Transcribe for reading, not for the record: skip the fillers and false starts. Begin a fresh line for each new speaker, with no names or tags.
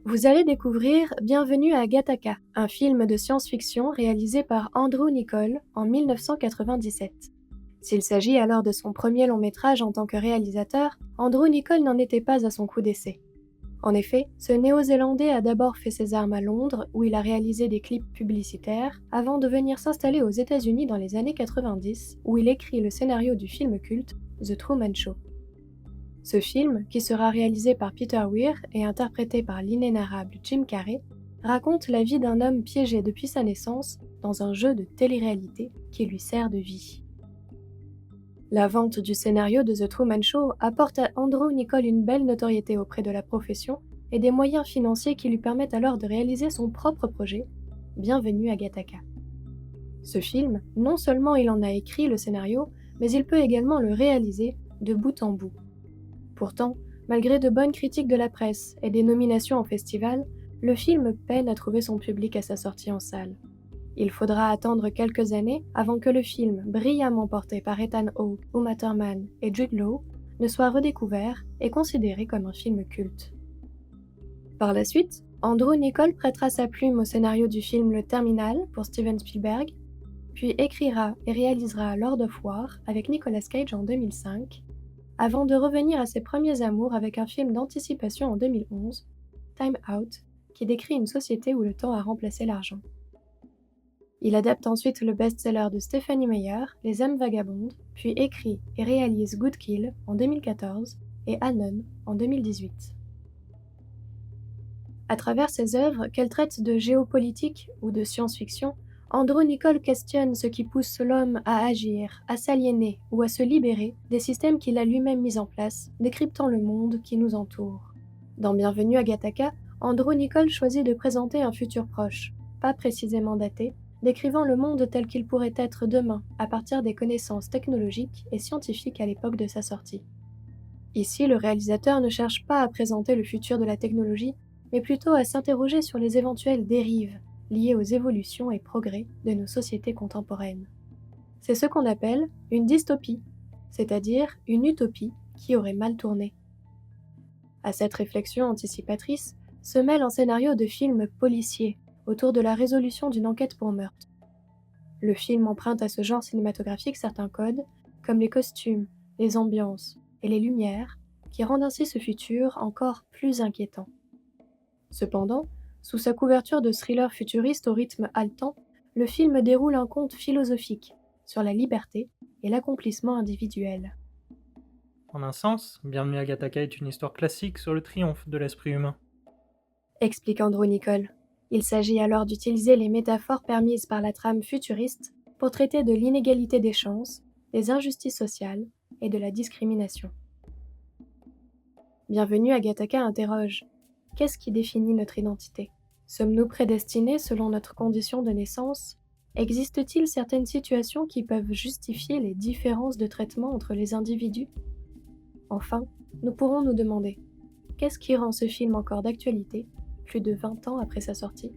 Vous allez découvrir Bienvenue à Gattaca, un film de science-fiction réalisé par Andrew Niccol en 1997. S'il s'agit alors de son premier long métrage en tant que réalisateur, Andrew Niccol n'en était pas à son coup d'essai. En effet, ce Néo-Zélandais a d'abord fait ses armes à Londres, où il a réalisé des clips publicitaires, avant de venir s'installer aux États-Unis dans les années 90, où il écrit le scénario du film culte The Truman Show. Ce film, qui sera réalisé par Peter Weir et interprété par l'inénarrable Jim Carrey, raconte la vie d'un homme piégé depuis sa naissance dans un jeu de télé-réalité qui lui sert de vie. La vente du scénario de The Truman Show apporte à Andrew Niccol une belle notoriété auprès de la profession et des moyens financiers qui lui permettent alors de réaliser son propre projet, Bienvenue à Gattaca. Ce film, non seulement il en a écrit le scénario, mais il peut également le réaliser de bout en bout. Pourtant, malgré de bonnes critiques de la presse et des nominations en festival, le film peine à trouver son public à sa sortie en salle. Il faudra attendre quelques années avant que le film, brillamment porté par Ethan Hawke, Uma Thurman et Jude Law, ne soit redécouvert et considéré comme un film culte. Par la suite, Andrew Niccol prêtera sa plume au scénario du film Le Terminal pour Steven Spielberg, puis écrira et réalisera Lord of War avec Nicolas Cage en 2005, avant de revenir à ses premiers amours avec un film d'anticipation en 2011, Time Out, qui décrit une société où le temps a remplacé l'argent. Il adapte ensuite le best-seller de Stephenie Meyer, Les âmes vagabondes, puis écrit et réalise Good Kill en 2014 et Anon en 2018. À travers ses œuvres, qu'elles traitent de géopolitique ou de science-fiction, Andrew Niccol questionne ce qui pousse l'homme à agir, à s'aliéner ou à se libérer des systèmes qu'il a lui-même mis en place, décryptant le monde qui nous entoure. Dans Bienvenue à Gattaca, Andrew Niccol choisit de présenter un futur proche, pas précisément daté, décrivant le monde tel qu'il pourrait être demain à partir des connaissances technologiques et scientifiques à l'époque de sa sortie. Ici, le réalisateur ne cherche pas à présenter le futur de la technologie, mais plutôt à s'interroger sur les éventuelles dérives liées aux évolutions et progrès de nos sociétés contemporaines. C'est ce qu'on appelle une dystopie, c'est-à-dire une utopie qui aurait mal tourné. À cette réflexion anticipatrice se mêle un scénario de film policier autour de la résolution d'une enquête pour meurtre. Le film emprunte à ce genre cinématographique certains codes, comme les costumes, les ambiances et les lumières, qui rendent ainsi ce futur encore plus inquiétant. Cependant, sous sa couverture de thriller futuriste au rythme haletant, le film déroule un conte philosophique sur la liberté et l'accomplissement individuel.
En un sens, Bienvenue à Gattaca est une histoire classique sur le triomphe de l'esprit humain.
Explique Andrew Niccol. Il s'agit alors d'utiliser les métaphores permises par la trame futuriste pour traiter de l'inégalité des chances, des injustices sociales et de la discrimination. Bienvenue à Gattaca interroge: qu'est-ce qui définit notre identité? Sommes-nous prédestinés selon notre condition de naissance? Existe-t-il certaines situations qui peuvent justifier les différences de traitement entre les individus? Enfin, nous pourrons nous demander: qu'est-ce qui rend ce film encore d'actualité, plus de 20 ans après sa sortie?